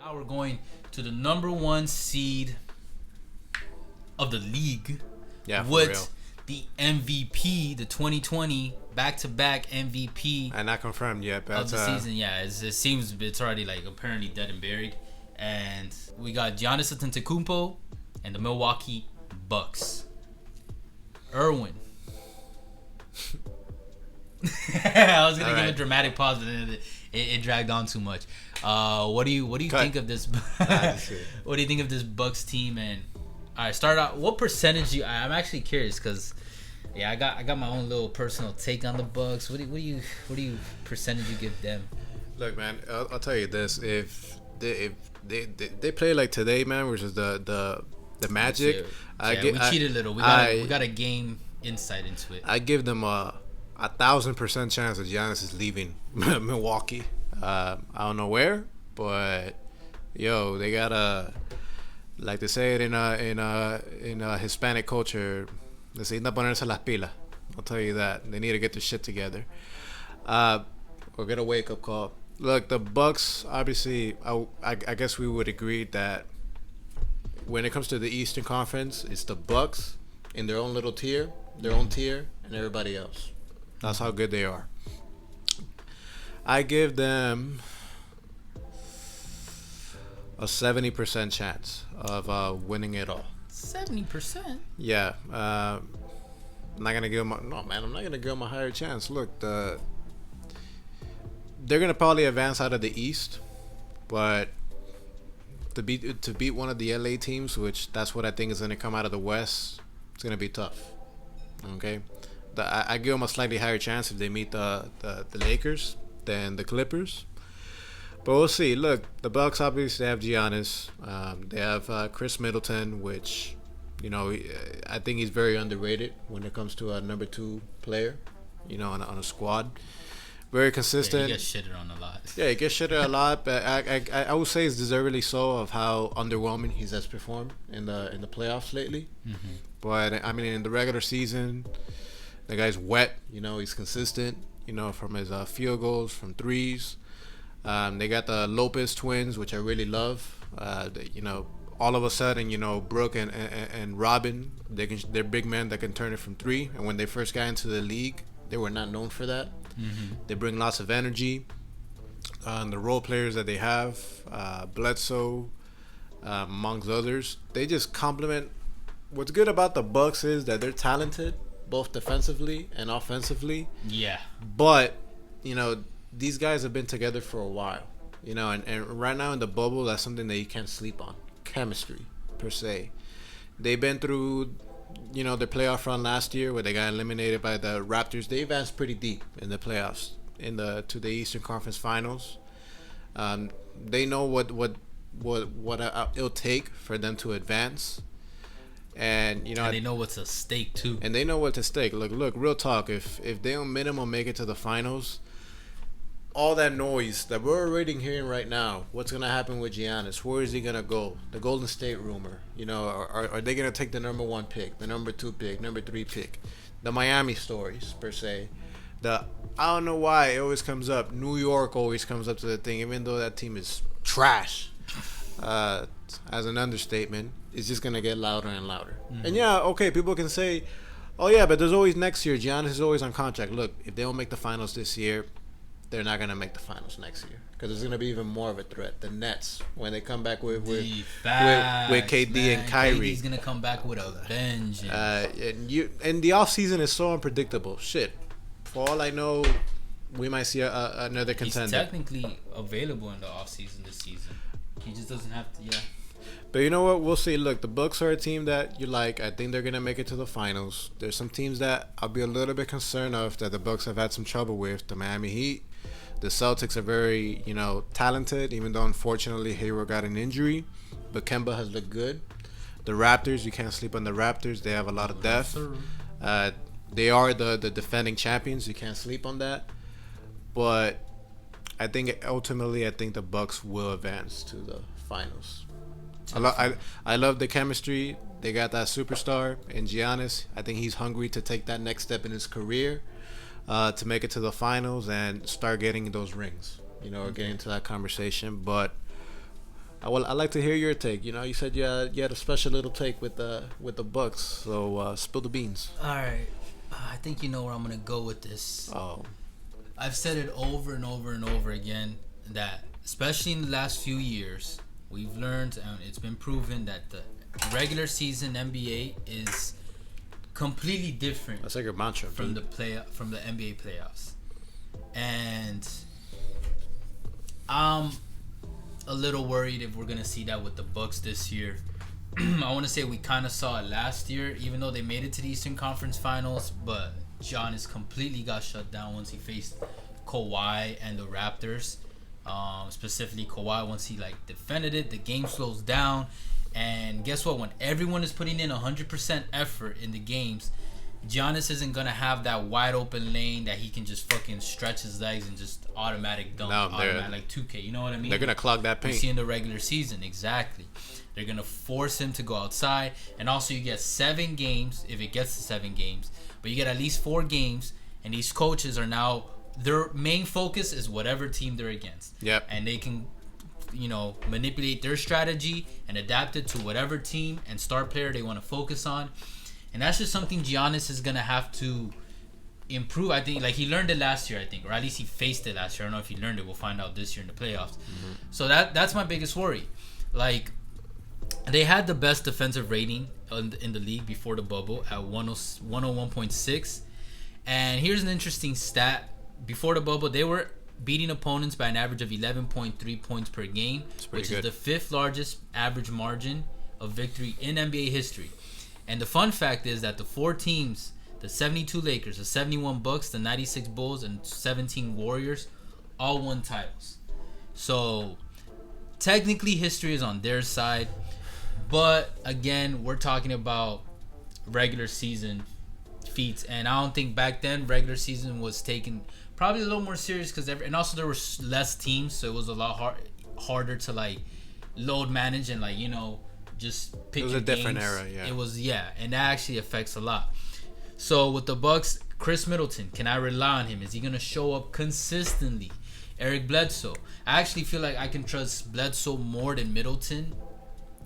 Now we're going to the number one seed of the league. Yeah, for with real. the MVP, the 2020 back-to-back MVP And not confirmed yet, but of the season. Yeah, it seems it's already like apparently dead and buried. And we got Giannis Antetokounmpo and the Milwaukee Bucks. Irwin. I was gonna give a dramatic pause, but then it dragged on too much. What do you think of this? What do you think of this Bucks team? And all right, start out. What percentage I'm actually curious because I got my own little personal take on the Bucks. What do you percentage you give them? Look, man, I'll tell you this: if they play like today, man, which is the Magic, we cheated a little. We got a game insight into it. I give them a 1,000% chance that Giannis is leaving Milwaukee. I don't know where, but they gotta, like they say it in a Hispanic culture, necesita ponerse las pilas. I'll tell you that they need to get their shit together. Or get a wake up call. Look, the Bucks. Obviously, I guess we would agree that when it comes to the Eastern Conference, it's the Bucks in their own little tier, and everybody else. That's how good they are. I give them a 70% chance of winning it all. 70%? Yeah. I'm not gonna give them. I'm not gonna give them a higher chance. Look, they're gonna probably advance out of the East, but to beat one of the LA teams, which that's what I think is gonna come out of the West, it's gonna be tough. Okay. I give them a slightly higher chance if they meet the Lakers than the Clippers. But we'll see. Look, the Bucks obviously have Giannis. They have Chris Middleton, which, I think he's very underrated when it comes to a number 2 player, on a squad. Very consistent. Yeah, he gets shitted on a lot. Yeah, he gets shitted a lot, but I would say it's deservedly so of how underwhelming he has performed in the playoffs lately. Mm-hmm. But I mean, in the regular season, the guy's wet. He's consistent. From his field goals, from threes. They got the Lopez twins, which I really love. All of a sudden, Brook and Robin, they're big men that can turn it from 3. And when they first got into the league, they were not known for that. Mm-hmm. They bring lots of energy. The role players that they have, Bledsoe, amongst others, they just complement. What's good about the Bucks is that they're talented, both defensively and offensively. Yeah. But, these guys have been together for a while. And right now in the bubble, that's something that you can't sleep on. Chemistry, per se. They've been through, their playoff run last year where they got eliminated by the Raptors. They advanced pretty deep in the playoffs, to the Eastern Conference Finals. They know what it'll take for them to advance. And and they know what's at stake too. And they know what's at stake. Look, real talk. If they don't minimum make it to the finals, all that noise that we're already hearing right now, what's gonna happen with Giannis? Where is he gonna go? The Golden State rumor. Are they gonna take the number 1 pick, the number 2 pick, number 3 pick? The Miami stories per se. I don't know why it always comes up. New York always comes up to the thing, even though that team is trash. As an understatement, it's just gonna get louder and louder. Mm-hmm. And yeah, okay, people can say, "Oh yeah, but there's always next year. Giannis is always on contract." Look, if they don't make the finals this year, they're not gonna make the finals next year because it's gonna be even more of a threat. The Nets, when they come back with KD and Kyrie, he's gonna come back with a vengeance. And the off season is so unpredictable. Shit, for all I know, we might see another contender. He's technically available in the off season this season. He just doesn't have to. Yeah. But you know what? We'll see. Look, the Bucks are a team that you like. I think they're gonna make it to the finals. There's some teams that I'll be a little bit concerned of that the Bucks have had some trouble with. The Miami Heat, the Celtics are very, talented. Even though unfortunately Hayward got an injury, but Kemba has looked good. The Raptors, you can't sleep on the Raptors. They have a lot of depth. They are the defending champions. You can't sleep on that. But I think ultimately, the Bucks will advance to the finals. I love the chemistry. They got that superstar in Giannis. I think he's hungry to take that next step in his career, to make it to the finals and start getting those rings. Or getting into that conversation. But I'd like to hear your take. You said you had a special little take with the Bucks. So spill the beans. All right. I think you know where I'm gonna go with this. Oh. I've said it over and over and over again that, especially in the last few years, we've learned and it's been proven that the regular season NBA is completely different. That's like your mantra from the NBA playoffs, and I'm a little worried if we're gonna see that with the Bucks this year. I want to say we kind of saw it last year, even though they made it to the Eastern Conference Finals, but Giannis completely got shut down once he faced Kawhi and the Raptors. Specifically Kawhi, once he defended it, the game slows down. And guess what? When everyone is putting in 100% effort in the games, Giannis isn't going to have that wide open lane that he can just fucking stretch his legs and just automatic dunk. Like 2K. You know what I mean? They're going to clog that paint. You see in the regular season. Exactly. They're going to force him to go outside. And also you get 7 games, if it gets to 7 games. But you get at least 4 games. And these coaches are now, their main focus is whatever team they're against. Yep. And they can, manipulate their strategy and adapt it to whatever team and star player they want to focus on. And that's just something Giannis is going to have to improve. I think, he learned it last year, I think. Or at least he faced it last year. I don't know if he learned it. We'll find out this year in the playoffs. Mm-hmm. So that's my biggest worry. They had the best defensive rating in the league before the bubble at 101.6. And here's an interesting stat. Before the bubble, they were beating opponents by an average of 11.3 points per game, which is the 5th largest average margin of victory in NBA history. And the fun fact is that the 4 teams, the 72 Lakers, the 71 Bucks, the 96 Bulls, and 17 Warriors, all won titles. So technically history is on their side. But again, we're talking about regular season feats. And I don't think back then regular season was taken probably a little more serious and also there were less teams, so it was a lot harder to load manage and just pick. It was a different era, yeah. It was, and that actually affects a lot. So with the Bucks, Chris Middleton, can I rely on him? Is he gonna show up consistently? Eric Bledsoe, I actually feel like I can trust Bledsoe more than Middleton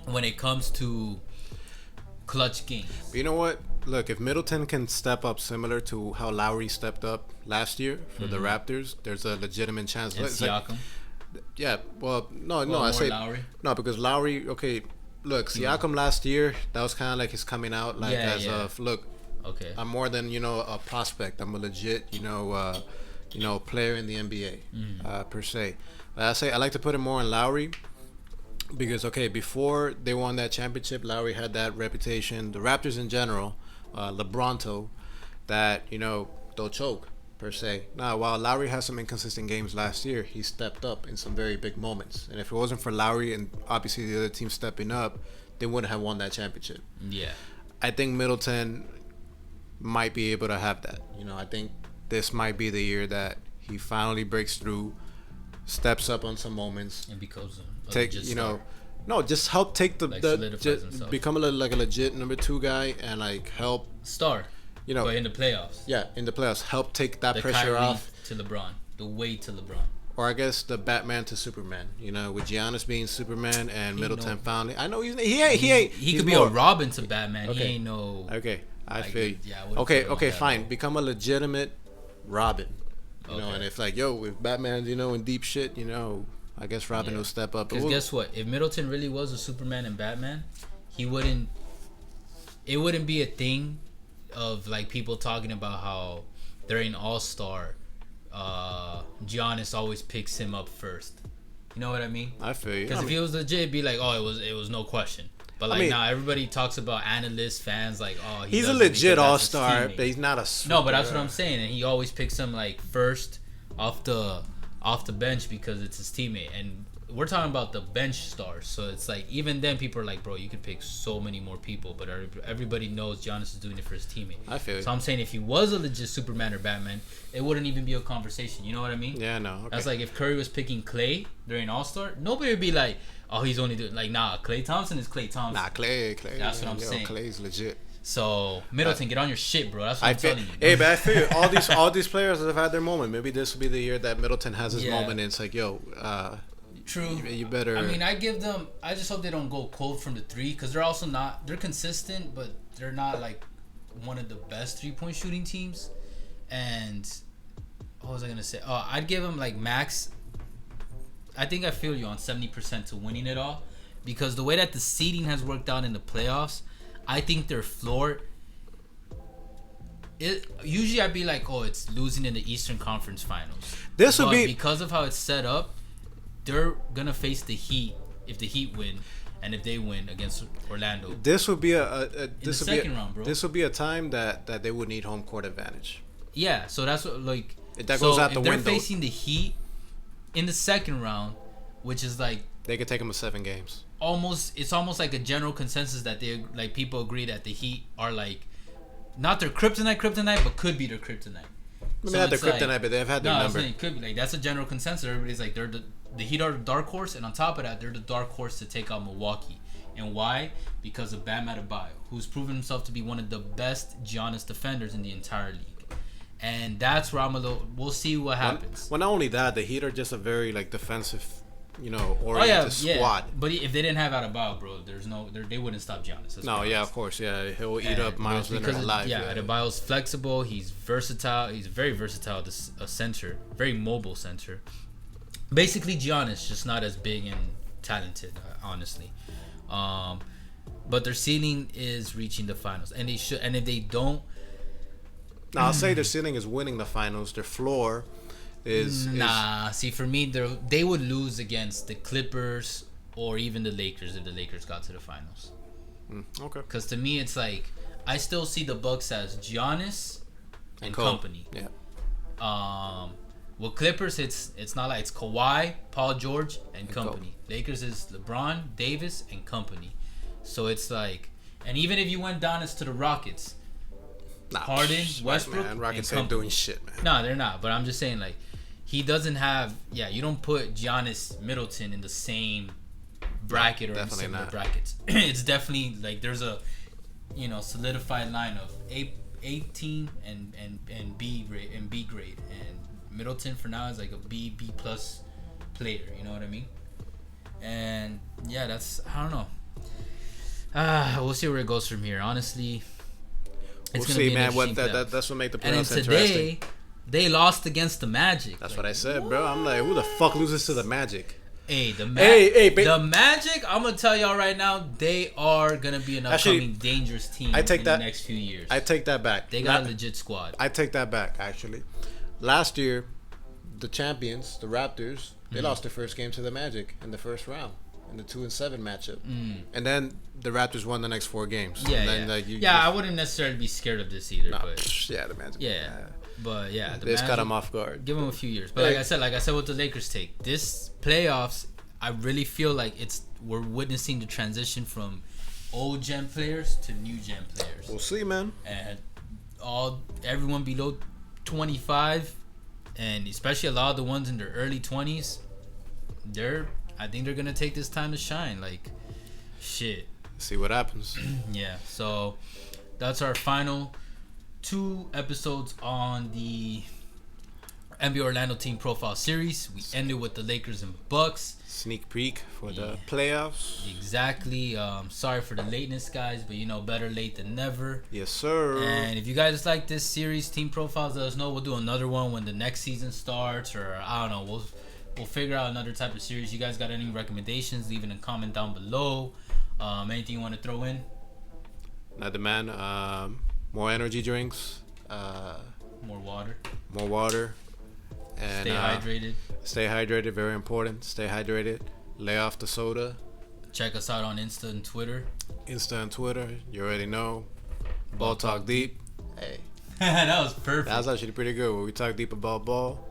when it comes to clutch games. But you know what? Look, if Middleton can step up similar to how Lowry stepped up last year for the Raptors, there's a legitimate chance. And Siakam? I say Lowry? No, because Lowry. Okay, look, Siakam last year, that was kind of his coming out, look. Okay. I'm more than a prospect. I'm a legit player in the NBA per se. But I like to put it more on Lowry. Because, before they won that championship, Lowry had that reputation. The Raptors in general, LeBronto, that, they'll choke, per se. Now, while Lowry has some inconsistent games last year, he stepped up in some very big moments. And if it wasn't for Lowry and obviously the other team stepping up, they wouldn't have won that championship. Yeah. I think Middleton might be able to have that. I think this might be the year that he finally breaks through, steps up on some moments. And becomes just help take become a legit number 2 guy and help star. But in the playoffs. Yeah, in the playoffs, help take that pressure off. To LeBron, the way to LeBron. Or I guess the Batman to Superman. With Giannis being Superman and Middleton finally. I know he could be a Robin to Batman. Okay. He ain't no. Okay, I feel you. Yeah, okay, fine. Become a legitimate Robin. And if if Batman's in deep shit, I guess Robin will step up. Because guess what? If Middleton really was a Superman and Batman, it wouldn't be a thing of people talking about how during All-Star, Giannis always picks him up first. You know what I mean? I feel you. Because if he was legit, it'd be it was no question. But now everybody talks about analysts, fans, he's a legit All-Star, but he's not a super. No, but that's what I'm saying, and he always picks him first off the bench because it's his teammate, and we're talking about the bench stars. So it's even then people are bro, you could pick so many more people, but everybody knows Giannis is doing it for his teammate. I feel you. So I'm saying if he was a legit Superman or Batman, it wouldn't even be a conversation. You know what I mean? Yeah, no. Okay. That's if Curry was picking Klay during All-Star, nobody would be oh, he's only doing Klay Thompson is Klay Thompson. Nah, Klay. That's what I'm saying. Klay's legit. So Middleton, get on your shit, bro. That's what I'm telling you. Hey, but I figure all these players have had their moment. Maybe this will be the year that Middleton has his moment. And it's True. You better. I mean, I give them. I just hope they don't go cold from the three, because they're also not. They're consistent, but they're not like one of the best 3-point shooting teams. And what was I gonna say? Oh, I'd give them like max. I think I feel you on 70% to winning it all, because the way that the seeding has worked out in the playoffs, I think their floor. Usually I'd be like, oh, it's losing in the Eastern Conference Finals. This would be because of how it's set up. They're gonna face the Heat if the Heat win, and if they win against Orlando. This would be round, bro. This would be a time that they would need home court advantage. Yeah, so that's what that goes out the window. If they're facing the Heat in the second round, which is like they could take them to 7 games. It's almost like a general consensus that they like people agree that the Heat are like not their kryptonite, but could be their kryptonite. I mean, not their kryptonite, but they've had their number. It could be like that's a general consensus. Everybody's like they're the Heat are the dark horse, and on top of that, they're the dark horse to take out Milwaukee. And why? Because of Bam Adebayo, who's proven himself to be one of the best Giannis defenders in the entire league. And that's where we'll see what happens. Well, not only that, the Heat are just a very like defensive, oriented squad. But if they didn't have Adebayo, bro, they wouldn't stop Giannis. Of course, yeah, he'll eat up Miles Leonard alive. Yeah, Adebayo's flexible. He's versatile. He's very versatile. A center, very mobile center. Basically, Giannis, just not as big and talented, honestly. But their ceiling is reaching the finals, and they should. And if they don't, now I'll say their ceiling is winning the finals. Their floor is See, for me, they would lose against the Clippers or even the Lakers if the Lakers got to the finals. Okay. Because to me, it's like I still see the Bucks as Giannis and company. Yeah. With Clippers, it's not like it's Kawhi, Paul George, and company. Lakers is LeBron, Davis, and company. So it's like, and even if you went down as to the Rockets, Harden, Westbrook, man, Rockets and ain't doing shit, man. No, they're not. But I'm just saying, like, he doesn't have. Yeah, you don't put Giannis, Middleton in the same bracket or in similar brackets. It's definitely like there's a, solidified line of A and B grade and Middleton for now is like a B plus player, you know what I mean? And yeah, I don't know. We'll see where it goes from here. Honestly, we'll see, man. That's what make the playoffs interesting. And today, they lost against the Magic. That's what I said, bro. I'm like, who the fuck loses to the Magic? Hey, the Magic. I'm gonna tell y'all right now, they are gonna be an upcoming dangerous team in the next few years. I take that back. They got a legit squad. I take that back, actually. Last year, the champions, the Raptors, they lost their first game to the Magic in the first round in the 2-7 matchup, and then the Raptors won the next 4 games. I wouldn't necessarily be scared of this either. But the Magic. Yeah, but yeah, this cut them off guard. Give them a few years. But like I said, with the Lakers take this playoffs, I really feel like we're witnessing the transition from old gen players to new gen players. We'll see, man. And everyone below 25, and especially a lot of the ones in their early 20s, I think they're gonna take this time to shine. Like, shit. See what happens. Yeah. So that's our final 2 episodes on the NBA Orlando team profile series. We ended with the Lakers and Bucks. Sneak peek for the playoffs. Exactly. Sorry for the lateness, guys, but better late than never. Yes, sir. And if you guys like this series, team profiles, let us know. We'll do another one when the next season starts, or I don't know. We'll figure out another type of series. You guys got any recommendations? Leave it in a comment down below. Anything you want to throw in? Not the man. More energy drinks. More water. More water. And stay hydrated. Stay hydrated, very important. Stay hydrated. Lay off the soda. Check us out on Insta and Twitter. You already know. Ball Talk Deep. Hey. That was perfect. That was actually pretty good. We talk deep about ball.